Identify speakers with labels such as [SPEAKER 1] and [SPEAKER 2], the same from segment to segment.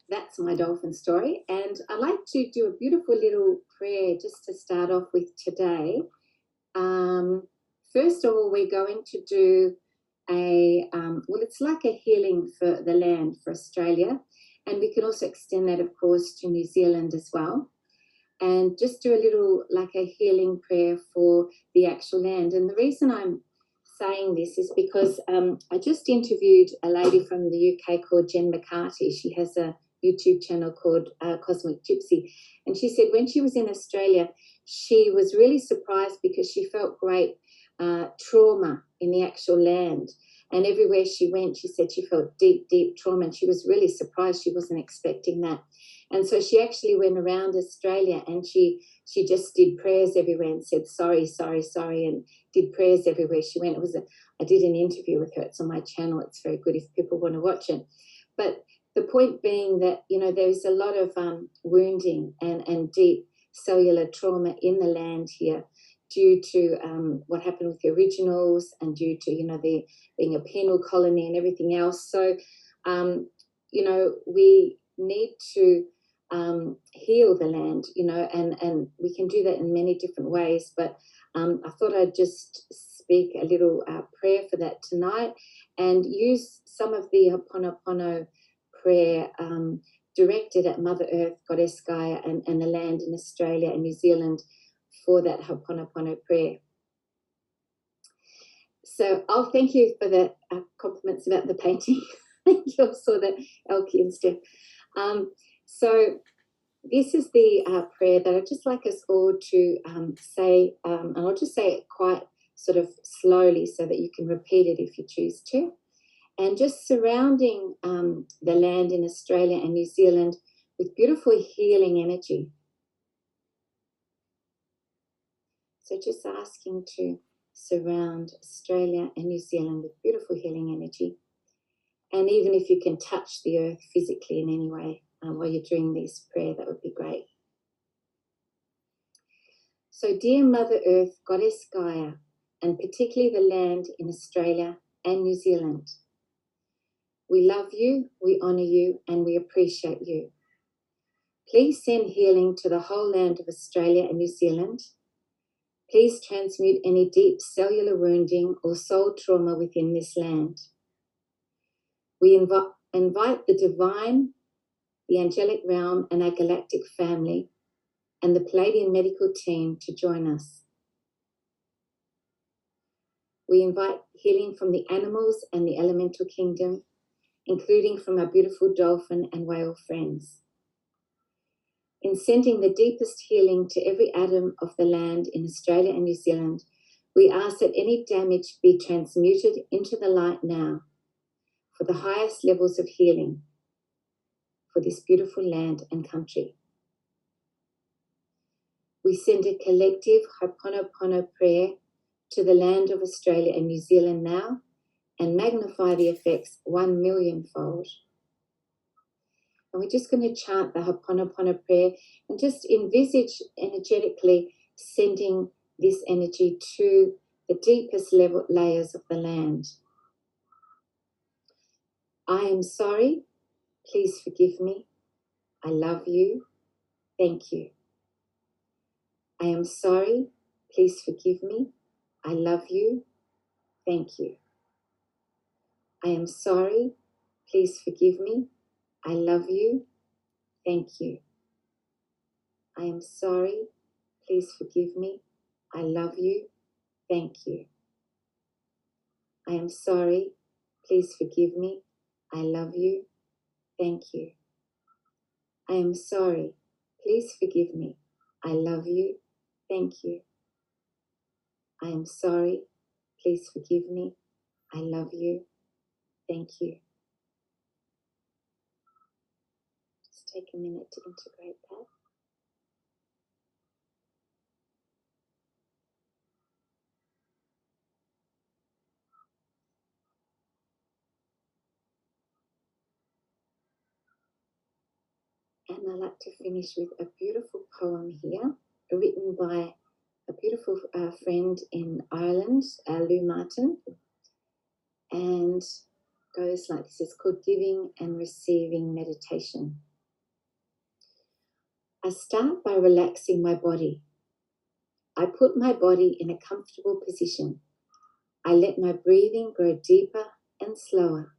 [SPEAKER 1] that's my dolphin story. And I like to do a beautiful little prayer just to start off with today. First of all, we're going to do well, it's like a healing for the land, for Australia. And we can also extend that, of course, to New Zealand as well. And just do a little, like a healing prayer for the actual land. And the reason I'm saying this is because I just interviewed a lady from the UK called Jen McCarthy. She has a YouTube channel called Cosmic Gypsy. And she said when she was in Australia, she was really surprised because she felt great trauma in the actual land. And everywhere she went, she said she felt deep, deep trauma. And she was really surprised. She wasn't expecting that. And so she actually went around Australia and she just did prayers everywhere and said, sorry, sorry, sorry, and did prayers everywhere she went. I did an interview with her. It's on my channel. It's very good if people want to watch it. But the point being that, there's a lot of wounding and deep cellular trauma in the land here due to what happened with the originals and due to, the being a penal colony and everything else. So, we need to heal the land, and we can do that in many different ways. But I thought I'd just speak a little prayer for that tonight and use some of the Ho'oponopono prayer directed at Mother Earth, Goddess Gaia, and the land in Australia and New Zealand for that Ho'oponopono prayer. So I'll thank you for the compliments about the painting. Thank you. I saw that, Elke and Steph. So this is the prayer that I'd just like us all to say, and I'll just say it quite sort of slowly so that you can repeat it if you choose to. And just surrounding the land in Australia and New Zealand with beautiful healing energy. So just asking to surround Australia and New Zealand with beautiful healing energy. And even if you can touch the earth physically in any way while you're doing this prayer, that would be great. So dear Mother Earth, Goddess Gaia, and particularly the land in Australia and New Zealand, we love you, we honour you, and we appreciate you. Please send healing to the whole land of Australia and New Zealand. Please transmute any deep cellular wounding or soul trauma within this land. We invite the divine, the angelic realm, and our galactic family, and the Palladian medical team to join us. We invite healing from the animals and the elemental kingdom, including from our beautiful dolphin and whale friends. In sending the deepest healing to every atom of the land in Australia and New Zealand, we ask that any damage be transmuted into the light now for the highest levels of healing for this beautiful land and country. We send a collective Ho'oponopono prayer to the land of Australia and New Zealand now and magnify the effects 1,000,000-fold. And we're just going to chant the Ho'oponopono prayer and just envisage energetically sending this energy to the deepest layers of the land. I am sorry. Please forgive me. I love you. Thank you. I am sorry. Please forgive me. I love you. Thank you. I am sorry. Please forgive me. I love you. Thank you. I am sorry. Please forgive me. I love you. Thank you. I am sorry. Please forgive me. I love you. Thank you. I am sorry. Please forgive me. I love you. Thank you. I am sorry. Please forgive me. I love you. Thank you. Just take a minute to integrate that. And I like to finish with a beautiful poem here, written by a beautiful friend in Ireland, Lou Martin, and goes like this. It's called Giving and Receiving Meditation. I start by relaxing my body. I put my body in a comfortable position. I let my breathing grow deeper and slower.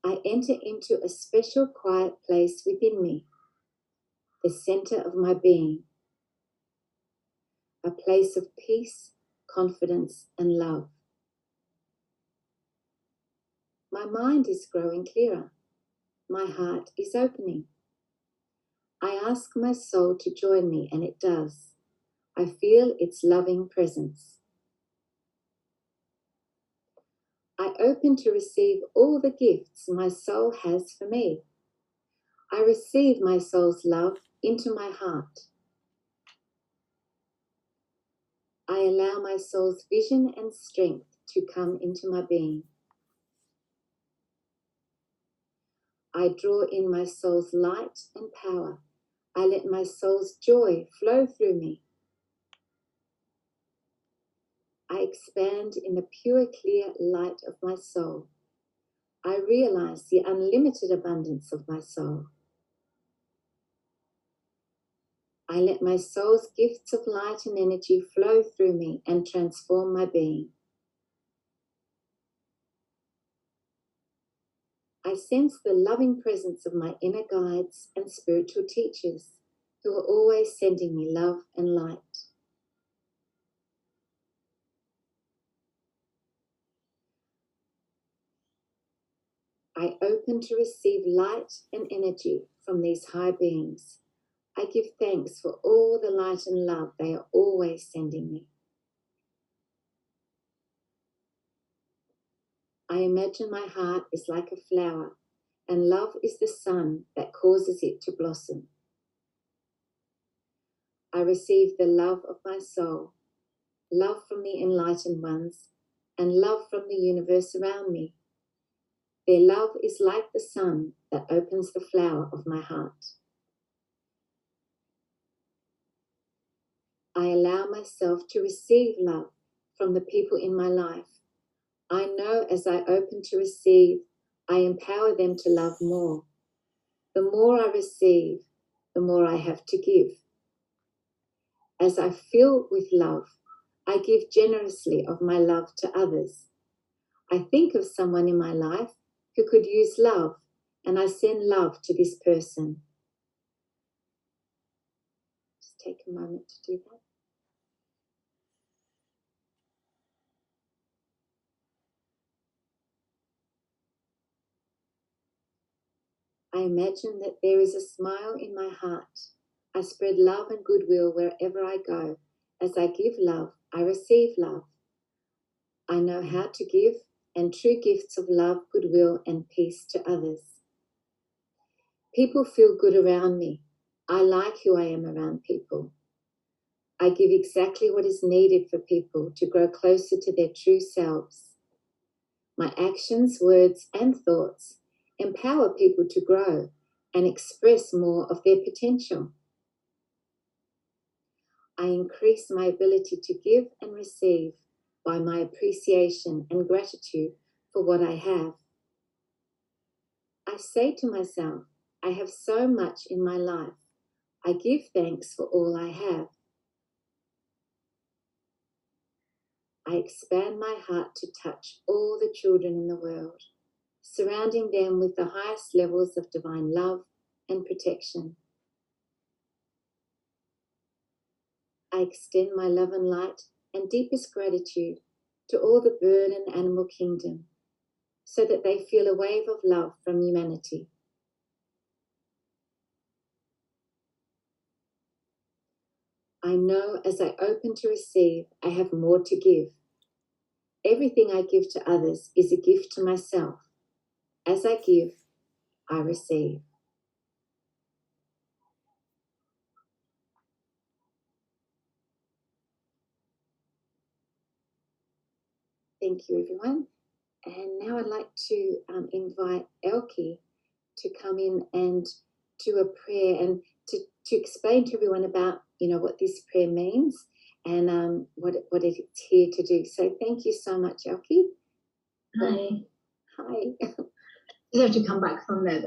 [SPEAKER 1] I enter into a special quiet place within me, the center of my being, a place of peace, confidence, and love. My mind is growing clearer. My heart is opening. I ask my soul to join me, and it does. I feel its loving presence. I open to receive all the gifts my soul has for me. I receive my soul's love into my heart. I allow my soul's vision and strength to come into my being. I draw in my soul's light and power. I let my soul's joy flow through me. I expand in the pure, clear light of my soul. I realize the unlimited abundance of my soul. I let my soul's gifts of light and energy flow through me and transform my being. I sense the loving presence of my inner guides and spiritual teachers who are always sending me love and light. I open to receive light and energy from these high beings. I give thanks for all the light and love they are always sending me. I imagine my heart is like a flower, and love is the sun that causes it to blossom. I receive the love of my soul, love from the enlightened ones, and love from the universe around me. Their love is like the sun that opens the flower of my heart. I allow myself to receive love from the people in my life. I know as I open to receive, I empower them to love more. The more I receive, the more I have to give. As I fill with love, I give generously of my love to others. I think of someone in my life who could use love, and I send love to this person. Just take a moment to do that. I imagine that there is a smile in my heart. I spread love and goodwill wherever I go. As I give love, I receive love. I know how to give and true gifts of love, goodwill, and peace to others. People feel good around me. I like who I am around people. I give exactly what is needed for people to grow closer to their true selves. My actions, words, and thoughts empower people to grow and express more of their potential. I increase my ability to give and receive by my appreciation and gratitude for what I have. I say to myself, I have so much in my life. I give thanks for all I have. I expand my heart to touch all the children in the world, surrounding them with the highest levels of divine love and protection. I extend my love and light and deepest gratitude to all the bird and animal kingdom, so that they feel a wave of love from humanity. I know as I open to receive, I have more to give. Everything I give to others is a gift to myself. As I give, I receive. Thank you, everyone. And now I'd like to invite Elke to come in and do a prayer and to explain to everyone about, what this prayer means and what it's here to do. So thank you so much, Elke.
[SPEAKER 2] Hi.
[SPEAKER 1] Hi.
[SPEAKER 2] Just have to come back from that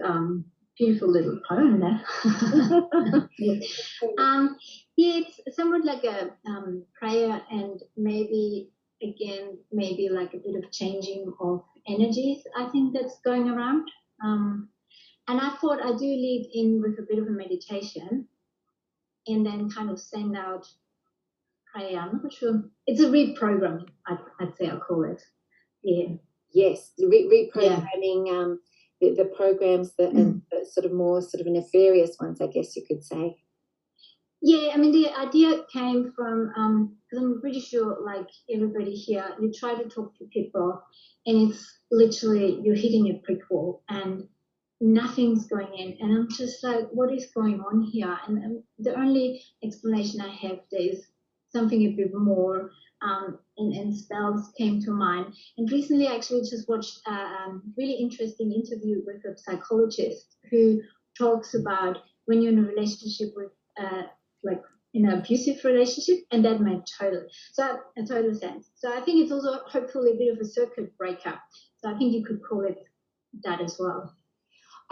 [SPEAKER 2] beautiful little poem there. Yeah, it's somewhat like a prayer, and maybe like a bit of changing of energies, I think, that's going around. And I thought I do lead in with a bit of a meditation and then kind of send out prayer. I'm not sure. It's a reprogramming, I'd say I'll call it. Yeah.
[SPEAKER 1] Yes, reprogramming, the programs that and the sort of nefarious ones, I guess you could say.
[SPEAKER 2] Yeah, I mean, the idea came from, because I'm pretty sure, like everybody here, you try to talk to people and it's literally you're hitting a brick wall and nothing's going in. And I'm just like, what is going on here? And the only explanation I have there is something a bit more, and spells came to mind. And recently I actually just watched a really interesting interview with a psychologist who talks about when you're in a relationship with like in an abusive relationship, and that made a total sense. So I think it's also hopefully a bit of a circuit breaker. So I think you could call it that as well.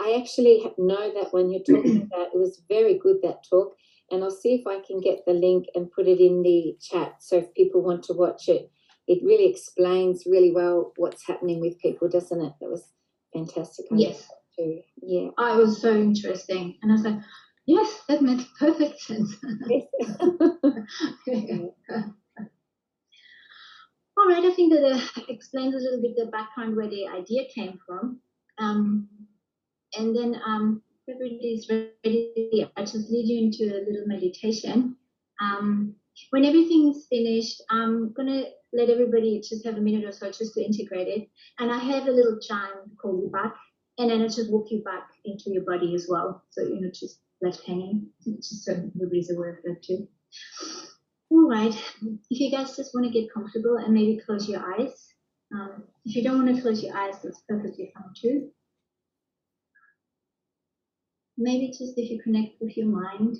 [SPEAKER 1] I actually know that when you're talking about it was very good, that talk, and I'll see if I can get the link and put it in the chat. So if people want to watch it, it really explains really well what's happening with people, doesn't it? That was fantastic.
[SPEAKER 2] Yes.
[SPEAKER 1] Too. Yeah.
[SPEAKER 2] Oh, it was so interesting, and I was like, yes, that makes perfect sense. All right, I think that explains a little bit the background where the idea came from. And then if everybody's ready, I'll just lead you into a little meditation. When everything's finished, I'm going to let everybody just have a minute or so just to integrate it. And I have a little chime to call you back, and then I just walk you back into your body as well. So you're not just left hanging, just so everybody's aware of that too. All right, if you guys just want to get comfortable and maybe close your eyes. If you don't want to close your eyes, that's perfectly fine too. Maybe just if you connect with your mind,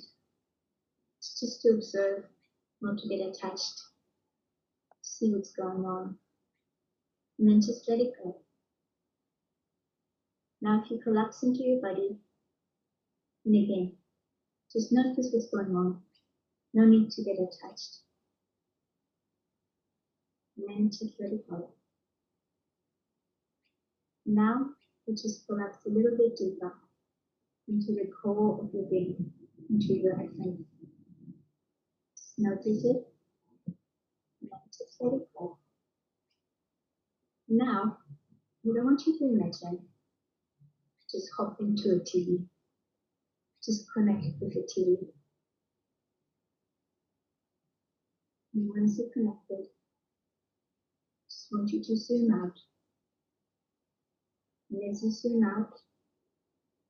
[SPEAKER 2] just to observe, not to get attached, see what's going on, and then just let it go. Now if you collapse into your body, and again, just notice what's going on, no need to get attached, and then just let it go. Now you just collapse a little bit deeper into the core of your being, into your essence. Just notice it, and then just let it go. Now, we don't want you to imagine, just hop into a TV. Just connect with the TV. And once you're connected, just want you to zoom out. And as you zoom out,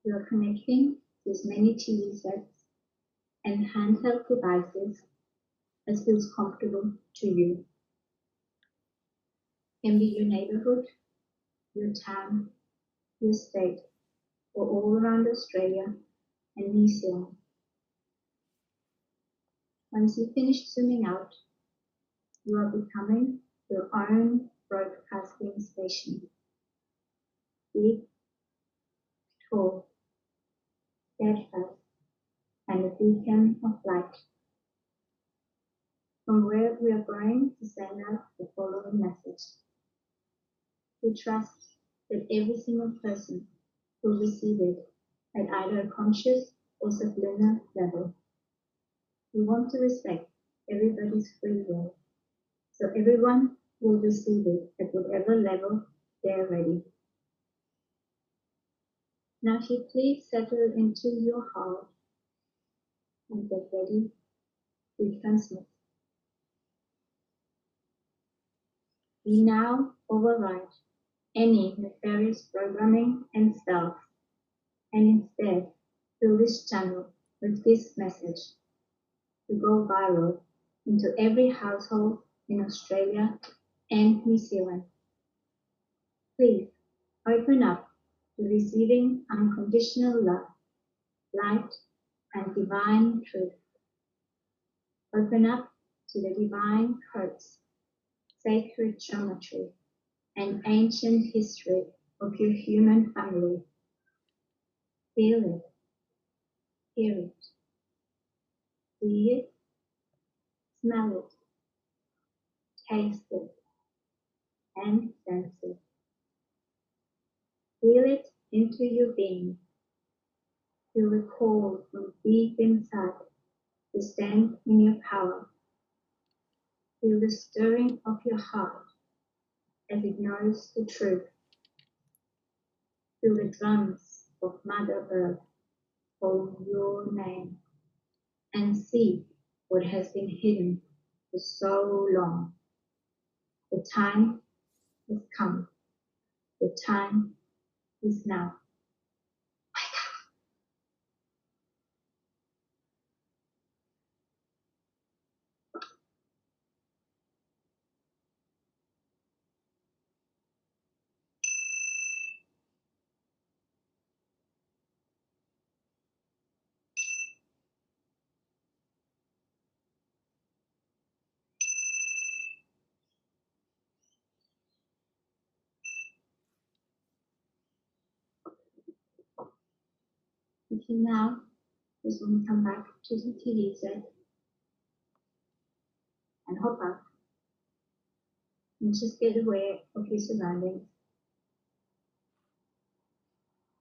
[SPEAKER 2] you are connecting to as many TV sets and handheld devices as feels comfortable to you. It can be your neighborhood, your town, your state, or all around Australia and New Zealand. Once you've finished zooming out, you are becoming your own broadcasting station. Big, tall, steadfast, and a beacon of light. From where we are going to send out the following message. We trust that every single person will receive it at either a conscious or subliminal level. We want to respect everybody's free will, so everyone will receive it at whatever level they're ready. Now if you please settle into your heart and get ready to transmit. We now override any nefarious programming and spells, and instead fill this channel with this message to go viral into every household in Australia and New Zealand. Please open up to receiving unconditional love, light, and divine truth. Open up to the divine codes, sacred geometry, and ancient history of your human family. Feel it, hear it, see it, smell it, taste it, and sense it. Feel it into your being. Feel the call from deep inside to stand in your power. Feel the stirring of your heart as it knows the truth. Feel the drums of Mother Earth calling your name, and see what has been hidden for so long. The time has come. The time is now. If you now just want to come back to the TV set and hop up and just get aware of your surroundings,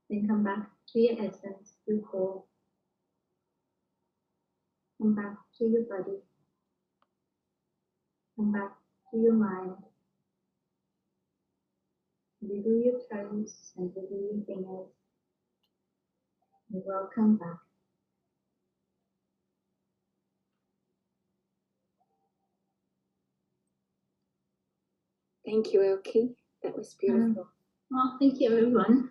[SPEAKER 2] then come back to your essence, your core, come back to your body, come back to your mind, wiggle your toes and wiggle your fingers, and welcome back.
[SPEAKER 1] Thank you, Elke. That was beautiful.
[SPEAKER 2] Well, thank you, everyone.